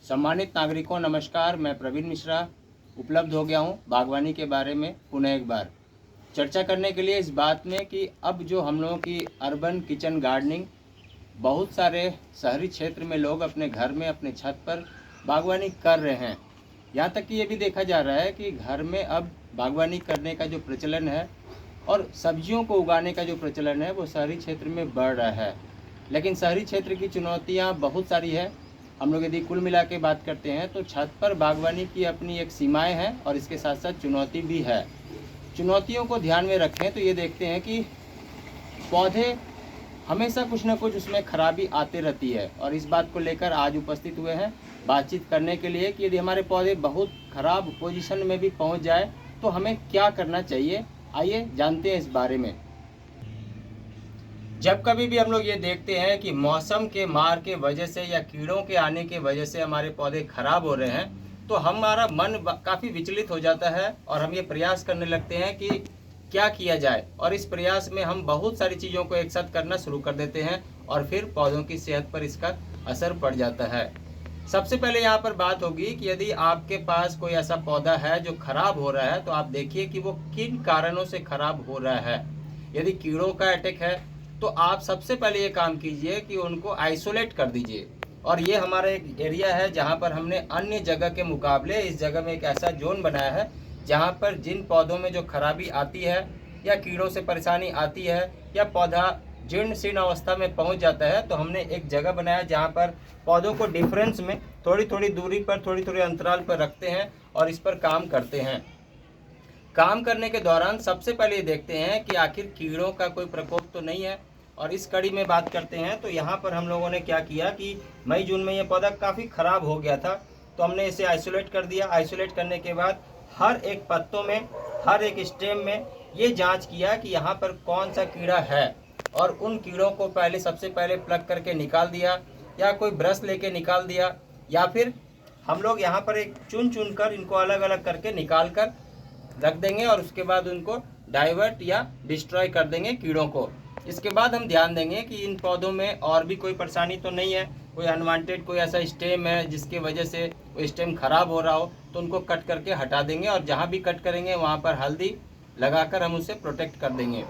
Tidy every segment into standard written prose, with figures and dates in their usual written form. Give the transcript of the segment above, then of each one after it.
सम्मानित नागरिकों नमस्कार। मैं प्रवीण मिश्रा उपलब्ध हो गया हूँ बागवानी के बारे में पुनः एक बार चर्चा करने के लिए इस बात में कि अब जो हम लोगों की अर्बन किचन गार्डनिंग, बहुत सारे शहरी क्षेत्र में लोग अपने घर में अपने छत पर बागवानी कर रहे हैं। यहाँ तक कि ये भी देखा जा रहा है कि घर में अब बागवानी करने का जो प्रचलन है और सब्जियों को उगाने का जो प्रचलन है वो शहरी क्षेत्र में बढ़ रहा है। लेकिन शहरी क्षेत्र की चुनौतियाँ बहुत सारी है। हम लोग यदि कुल मिला के बात करते हैं तो छत पर बागवानी की अपनी एक सीमाएं हैं और इसके साथ साथ चुनौती भी है। चुनौतियों को ध्यान में रखें तो ये देखते हैं कि पौधे हमेशा कुछ ना कुछ उसमें खराबी आती रहती है, और इस बात को लेकर आज उपस्थित हुए हैं बातचीत करने के लिए कि यदि हमारे पौधे बहुत खराब पोजीशन में भी पहुंच जाए तो हमें क्या करना चाहिए। आइए जानते हैं इस बारे में। जब कभी भी हम लोग ये देखते हैं कि मौसम के मार के वजह से या कीड़ों के आने के वजह से हमारे पौधे खराब हो रहे हैं तो हमारा मन काफ़ी विचलित हो जाता है और हम ये प्रयास करने लगते हैं कि क्या किया जाए, और इस प्रयास में हम बहुत सारी चीज़ों को एक साथ करना शुरू कर देते हैं और फिर पौधों की सेहत पर इसका असर पड़ जाता है। सबसे पहले यहाँ पर बात होगी कि यदि आपके पास कोई ऐसा पौधा है जो खराब हो रहा है तो आप देखिए कि वो किन कारणों से खराब हो रहा है। यदि कीड़ों का अटैक है तो आप सबसे पहले ये काम कीजिए कि उनको आइसोलेट कर दीजिए। और ये हमारा एक एरिया है जहाँ पर हमने अन्य जगह के मुकाबले इस जगह में एक ऐसा जोन बनाया है जहाँ पर जिन पौधों में जो खराबी आती है या कीड़ों से परेशानी आती है या पौधा जीर्ण शीर्ण अवस्था में पहुँच जाता है तो हमने एक जगह बनाया जहाँ पर पौधों को डिफरेंस में थोड़ी थोड़ी दूरी पर थोड़ी थोड़ी अंतराल पर रखते हैं और इस पर काम करते हैं। काम करने के दौरान सबसे पहले ये देखते हैं कि आखिर कीड़ों का कोई प्रकोप तो नहीं है। और इस कड़ी में बात करते हैं तो यहाँ पर हम लोगों ने क्या किया कि मई जून में ये पौधा काफ़ी ख़राब हो गया था तो हमने इसे आइसोलेट कर दिया। आइसोलेट करने के बाद हर एक पत्तों में, हर एक स्टेम में ये जांच किया कि यहाँ पर कौन सा कीड़ा है, और उन कीड़ों को सबसे पहले प्लग करके निकाल दिया या कोई ब्रश लेके निकाल दिया, या फिर हम लोग यहाँ पर एक चुन चुन कर इनको अलग अलग करके निकाल कर रख देंगे और उसके बाद उनको डाइवर्ट या डिस्ट्रॉय कर देंगे कीड़ों को। इसके बाद हम ध्यान देंगे कि इन पौधों में और भी कोई परेशानी तो नहीं है, कोई अनवांटेड कोई ऐसा स्टेम है जिसकी वजह से वो स्टेम खराब हो रहा हो तो उनको कट करके हटा देंगे, और जहाँ भी कट करेंगे वहाँ पर हल्दी लगाकर हम उसे प्रोटेक्ट कर देंगे।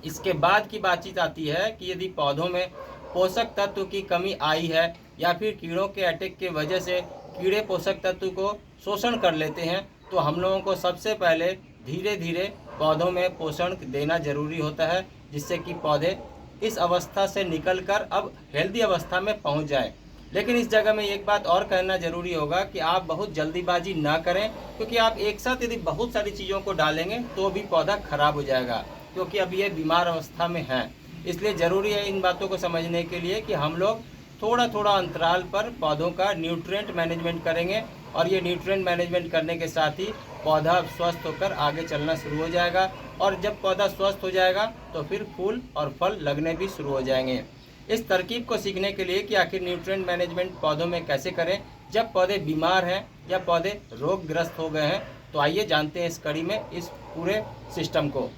इसके बाद की बातचीत आती है कि यदि पौधों में पोषक तत्व की कमी आई है या फिर कीड़ों के अटैक की वजह से कीड़े पोषक तत्व को शोषण कर लेते हैं तो हम लोगों को सबसे पहले धीरे धीरे पौधों में पोषण देना जरूरी होता है, जिससे कि पौधे इस अवस्था से निकलकर अब हेल्दी अवस्था में पहुंच जाए। लेकिन इस जगह में एक बात और कहना जरूरी होगा कि आप बहुत जल्दीबाजी ना करें, क्योंकि आप एक साथ यदि बहुत सारी चीज़ों को डालेंगे तो भी पौधा खराब हो जाएगा, क्योंकि अब ये बीमार अवस्था में है। इसलिए ज़रूरी है इन बातों को समझने के लिए कि हम लोग थोड़ा थोड़ा अंतराल पर पौधों का न्यूट्रिएंट मैनेजमेंट करेंगे, और ये न्यूट्रिएंट मैनेजमेंट करने के साथ ही पौधा स्वस्थ होकर आगे चलना शुरू हो जाएगा। और जब पौधा स्वस्थ हो जाएगा तो फिर फूल और फल लगने भी शुरू हो जाएंगे। इस तरकीब को सीखने के लिए कि आखिर न्यूट्रिएंट मैनेजमेंट पौधों में कैसे करें जब पौधे बीमार हैं या पौधे रोगग्रस्त हो गए हैं, तो आइए जानते हैं इस कड़ी में इस पूरे सिस्टम को।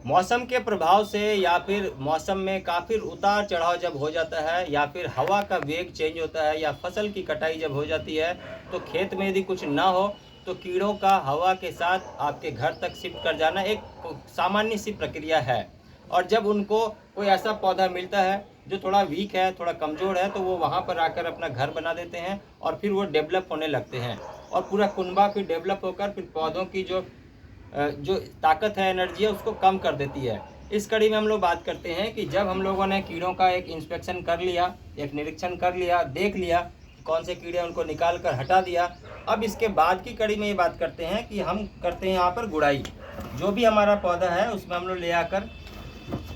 मौसम के प्रभाव से या फिर मौसम में काफ़ी उतार चढ़ाव जब हो जाता है या फिर हवा का वेग चेंज होता है या फसल की कटाई जब हो जाती है तो खेत में यदि कुछ ना हो तो कीड़ों का हवा के साथ आपके घर तक शिफ्ट कर जाना एक सामान्य सी प्रक्रिया है। और जब उनको कोई ऐसा पौधा मिलता है जो थोड़ा वीक है, थोड़ा कमज़ोर है, तो वो वहाँ पर आकर अपना घर बना देते हैं और फिर वो डेवलप होने लगते हैं और पूरा कुनबा फिर डेवलप होकर फिर पौधों की जो ताकत है, एनर्जी है, उसको कम कर देती है। इस कड़ी में हम लोग बात करते हैं कि जब हम लोगों ने कीड़ों का एक इंस्पेक्शन कर लिया, एक निरीक्षण कर लिया, देख लिया कौन से कीड़े उनको निकाल कर हटा दिया, अब इसके बाद की कड़ी में ये बात करते हैं कि हम करते हैं यहाँ पर गुड़ाई। जो भी हमारा पौधा है उसमें हम लोग ले आकर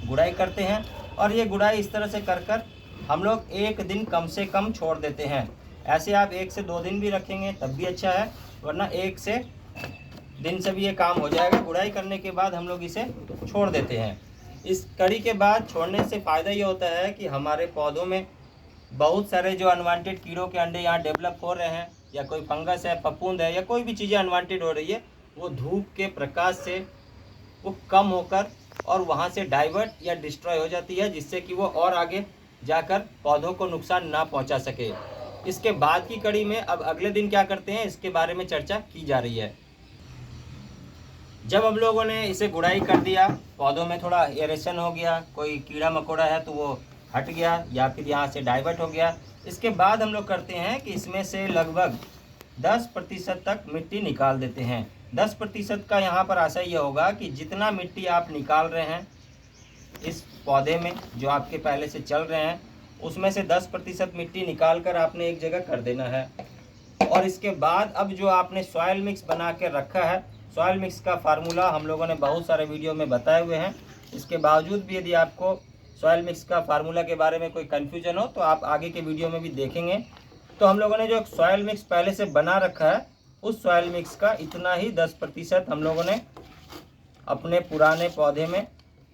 गुड़ाई करते हैं, और ये गुड़ाई इस तरह से कर हम लोग एक दिन कम से कम छोड़ देते हैं। ऐसे आप 1 से 2 दिन भी रखेंगे तब भी अच्छा है, वरना 1 से दिन से भी ये काम हो जाएगा। गुड़ाई करने के बाद हम लोग इसे छोड़ देते हैं। इस कड़ी के बाद छोड़ने से फ़ायदा ये होता है कि हमारे पौधों में बहुत सारे जो अनवांटेड कीड़ों के अंडे यहाँ डेवलप हो रहे हैं, या कोई फंगस है, फफूंद है, या कोई भी चीज़ें अनवांटेड हो रही है, वो धूप के प्रकाश से वो कम होकर और वहाँ से डाइवर्ट या डिस्ट्रॉय हो जाती है, जिससे कि वो और आगे जाकर पौधों को नुकसान ना पहुंचा सके। इसके बाद की कड़ी में अब अगले दिन क्या करते हैं इसके बारे में चर्चा की जा रही है। जब हम लोगों ने इसे गुड़ाई कर दिया, पौधों में थोड़ा एरेशन हो गया, कोई कीड़ा मकोड़ा है तो वो हट गया या फिर यहाँ से डाइवर्ट हो गया, इसके बाद हम लोग करते हैं कि इसमें से लगभग 10% तक मिट्टी निकाल देते हैं। 10% का यहाँ पर आशा ये होगा कि जितना मिट्टी आप निकाल रहे हैं इस पौधे में जो आपके पहले से चल रहे हैं, उसमें से 10% मिट्टी निकाल कर आपने एक जगह कर देना है। और इसके बाद अब जो आपने सॉयल मिक्स बना के रखा है, सॉयल मिक्स का फार्मूला हम लोगों ने बहुत सारे वीडियो में बताए हुए हैं। इसके बावजूद भी यदि आपको सॉयल मिक्स का फार्मूला के बारे में कोई कन्फ्यूजन हो तो आप आगे के वीडियो में भी देखेंगे। तो हम लोगों ने जो सॉयल मिक्स पहले से बना रखा है उस सॉयल मिक्स का इतना ही 10% हम लोगों ने अपने पुराने पौधे में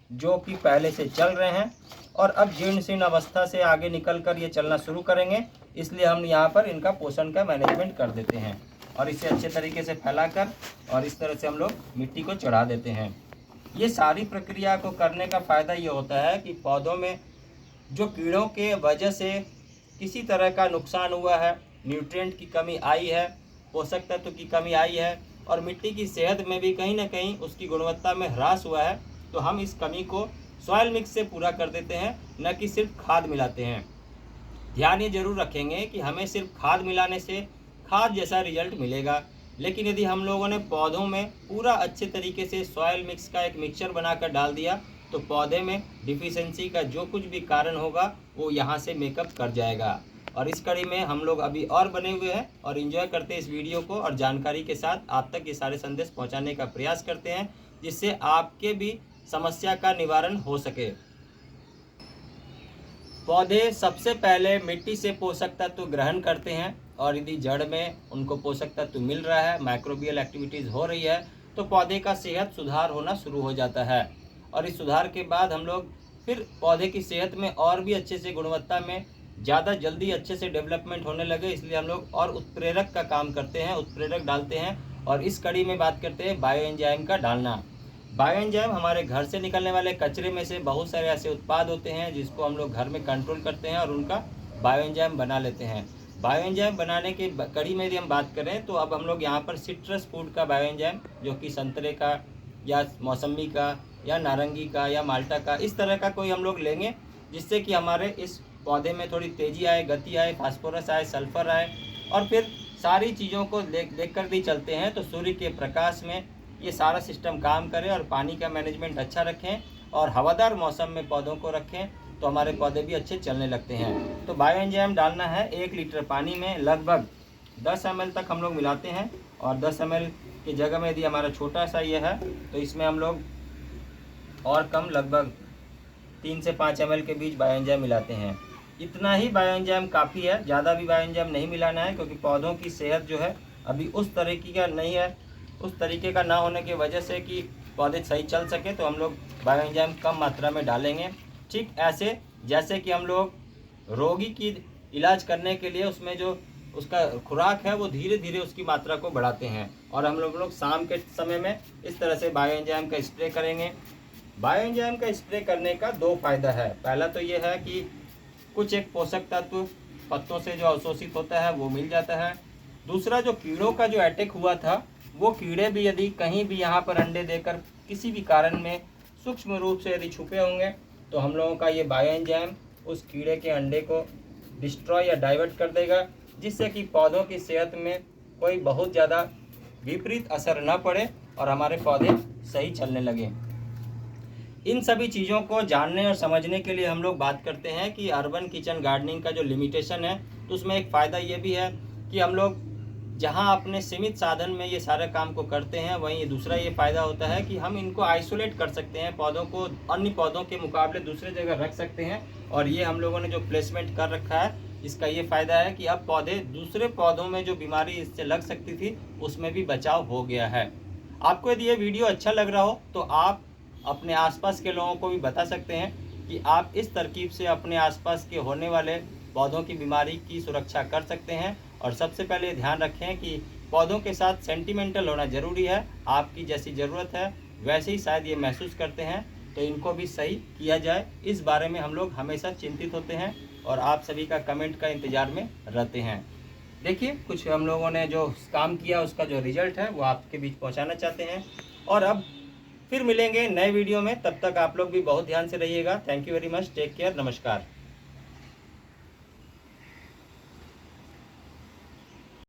जो कि पहले से चल रहे हैं और अब जीर्ण शीर्ण अवस्था से आगे निकल कर ये चलना शुरू करेंगे, इसलिए हम यहाँ पर इनका पोषण का मैनेजमेंट कर देते हैं और इसे अच्छे तरीके से फैलाकर और इस तरह से हम लोग मिट्टी को चढ़ा देते हैं। ये सारी प्रक्रिया को करने का फ़ायदा ये होता है कि पौधों में जो कीड़ों के वजह से किसी तरह का नुकसान हुआ है, न्यूट्रिएंट की कमी आई है, पोषक तत्व की कमी आई है और मिट्टी की सेहत में भी कहीं ना कहीं उसकी गुणवत्ता में ह्रास हुआ है, तो हम इस कमी को सॉयल मिक्स से पूरा कर देते हैं, न कि सिर्फ खाद मिलाते हैं। ध्यान ये जरूर रखेंगे कि हमें सिर्फ खाद मिलाने से खाद जैसा रिजल्ट मिलेगा, लेकिन यदि हम लोगों ने पौधों में पूरा अच्छे तरीके से सॉयल मिक्स का एक मिक्सचर बनाकर डाल दिया तो पौधे में डिफिशियंसी का जो कुछ भी कारण होगा वो यहाँ से मेकअप कर जाएगा। और इस कड़ी में हम लोग अभी और बने हुए हैं और एंजॉय करते हैं इस वीडियो को और जानकारी के साथ आप तक ये सारे संदेश पहुँचाने का प्रयास करते हैं, जिससे आपके भी समस्या का निवारण हो सके। पौधे सबसे पहले मिट्टी से पोषक तत्व ग्रहण करते हैं और यदि जड़ में उनको पोषक तत्व मिल रहा है, माइक्रोबियल एक्टिविटीज़ हो रही है, तो पौधे का सेहत सुधार होना शुरू हो जाता है। और इस सुधार के बाद हम लोग फिर पौधे की सेहत में और भी अच्छे से गुणवत्ता में ज़्यादा जल्दी अच्छे से डेवलपमेंट होने लगे, इसलिए हम लोग और उत्प्रेरक का काम करते हैं, उत्प्रेरक डालते हैं। और इस कड़ी में बात करते हैं बायो एंजाइम का डालना। बायो एंजाइम हमारे घर से निकलने वाले कचरे में से बहुत सारे ऐसे उत्पाद होते हैं जिसको हम लोग घर में कंट्रोल करते हैं और उनका बायो एंजाइम बना लेते हैं। बायो एंजाइम बनाने के कड़ी में यदि हम बात करें तो अब हम लोग यहाँ पर सिट्रस फूड का बायो एंजाइम, जो कि संतरे का या मौसमी का या नारंगी का या माल्टा का, इस तरह का कोई हम लोग लेंगे जिससे कि हमारे इस पौधे में थोड़ी तेज़ी आए, गति आए, फास्फोरस आए, सल्फर आए। और फिर सारी चीज़ों को देख कर भी चलते हैं तो सूर्य के प्रकाश में ये सारा सिस्टम काम करे और पानी का मैनेजमेंट अच्छा रखें और हवादार मौसम में पौधों को रखें तो हमारे पौधे भी अच्छे चलने लगते हैं। तो बायो एंजाइम डालना है 1 लीटर पानी में लगभग 10 ml तक हम लोग मिलाते हैं और 10 ml की जगह में यदि हमारा छोटा सा ये है तो इसमें हम लोग और कम लगभग 3 से 5 ml के बीच बायो एंजाइम मिलाते हैं। इतना ही बायो एंजाइम काफ़ी है, ज़्यादा भी बायो एंजाइम नहीं मिलाना है, क्योंकि पौधों की सेहत जो है अभी उस तरीके का नहीं है, उस तरीके का ना होने की वजह से कि पौधे सही चल सके तो हम लोग बायो एंजाइम कम मात्रा में डालेंगे। ठीक ऐसे जैसे कि हम लोग रोगी की इलाज करने के लिए उसमें जो उसका खुराक है वो धीरे धीरे उसकी मात्रा को बढ़ाते हैं और हम लोग शाम के समय में इस तरह से बायो एंजाइम का स्प्रे करेंगे। बायो एंजाइम का स्प्रे करने का 2 फायदा है। पहला तो ये है कि कुछ एक पोषक तत्व पत्तों से जो अवशोषित होता है वो मिल जाता है। दूसरा, जो कीड़ों का जो अटैक हुआ था वो कीड़े भी यदि कहीं भी यहाँ पर अंडे देकर किसी भी कारण में सूक्ष्म रूप से यदि छुपे होंगे तो हम लोगों का ये बायो एंजाइम उस कीड़े के अंडे को डिस्ट्रॉय या डाइवर्ट कर देगा, जिससे कि पौधों की सेहत में कोई बहुत ज़्यादा विपरीत असर न पड़े और हमारे पौधे सही चलने लगें। इन सभी चीज़ों को जानने और समझने के लिए हम लोग बात करते हैं कि अर्बन किचन गार्डनिंग का जो लिमिटेशन है तो उसमें एक फ़ायदा ये भी है कि हम लोग जहां अपने सीमित साधन में ये सारे काम को करते हैं, वहीं ये दूसरा ये फ़ायदा होता है कि हम इनको आइसोलेट कर सकते हैं, पौधों को अन्य पौधों के मुकाबले दूसरे जगह रख सकते हैं। और ये हम लोगों ने जो प्लेसमेंट कर रखा है इसका ये फ़ायदा है कि अब पौधे दूसरे पौधों में जो बीमारी इससे लग सकती थी उसमें भी बचाव हो गया है। आपको यदि ये वीडियो अच्छा लग रहा हो तो आप अपने आसपास के लोगों को भी बता सकते हैं कि आप इस तरकीब से अपने आसपास के होने वाले पौधों की बीमारी की सुरक्षा कर सकते हैं। और सबसे पहले ध्यान रखें कि पौधों के साथ सेंटिमेंटल होना ज़रूरी है। आपकी जैसी ज़रूरत है वैसे ही शायद ये महसूस करते हैं, तो इनको भी सही किया जाए, इस बारे में हम लोग हमेशा चिंतित होते हैं और आप सभी का कमेंट का इंतज़ार में रहते हैं। देखिए, कुछ हम लोगों ने जो काम किया उसका जो रिजल्ट है वो आपके बीच पहुंचाना चाहते हैं। और अब फिर मिलेंगे नए वीडियो में, तब तक आप लोग भी बहुत ध्यान से रहिएगा। Thank you very much, take care, नमस्कार।